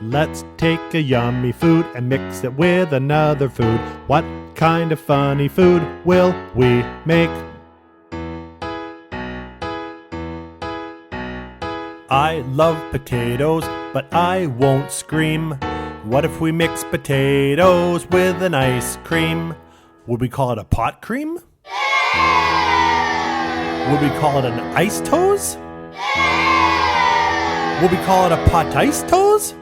Let's take a yummy food and mix it with another food. What kind of funny food will we make? I love potatoes, but I won't scream. What if we mix potatoes with an ice cream? Would we call it a pot cream? Would we call it an ice toes? Would we call it a pot ice toes?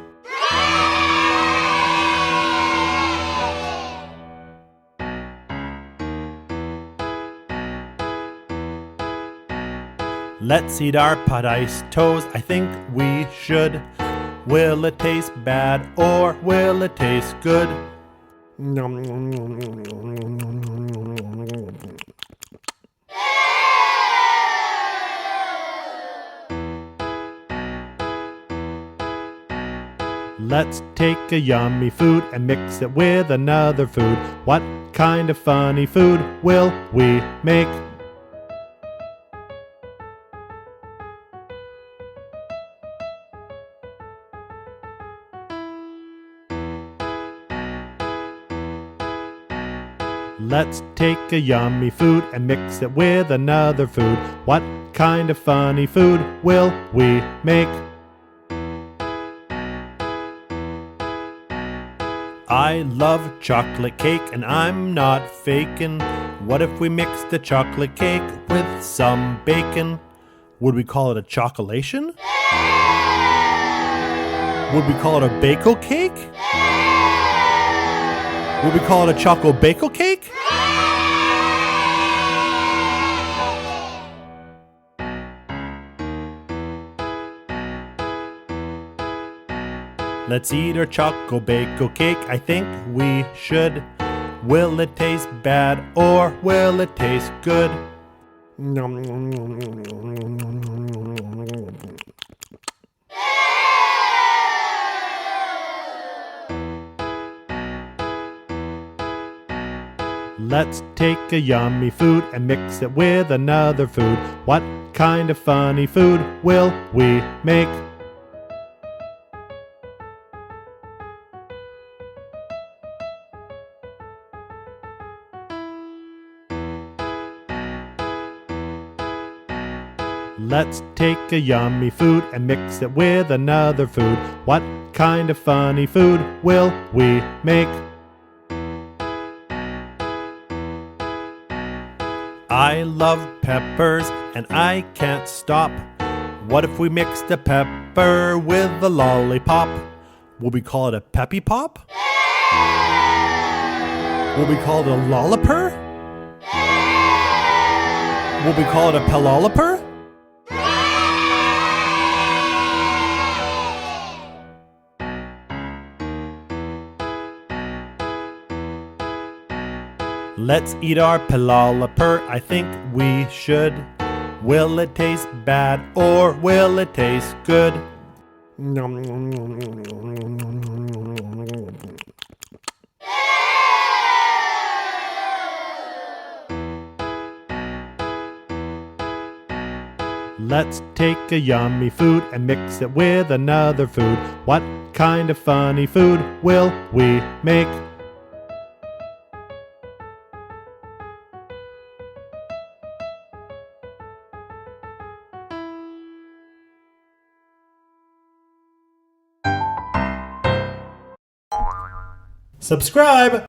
Let's eat our pot ice toes, I think we should. Will it taste bad or will it taste good? Let's take a yummy food and mix it with another food. What kind of funny food will we make? Let's take a yummy food and mix it with another food. What kind of funny food will we make? I love chocolate cake and I'm not faking. What if we mixed the chocolate cake with some bacon? Would we call it a chocolation? Would we call it a bagel cake? Would we call it a choco bagel cake? Let's eat our choco bagel cake, I think we should. Will it taste bad or will it taste good? Let's take a yummy food and mix it with another food. What kind of funny food will we make? Let's take a yummy food and mix it with another food. What kind of funny food will we make? I love peppers and I can't stop. What if we mixed a pepper with a lollipop? Would we call it a peppy pop? Would we call it a lolliper? Would we call it a pelolliper? Let's eat our pelolliper, I think we should. Will it taste bad or will it taste good? Let's take a yummy food and mix it with another food. What kind of funny food will we make? Subscribe!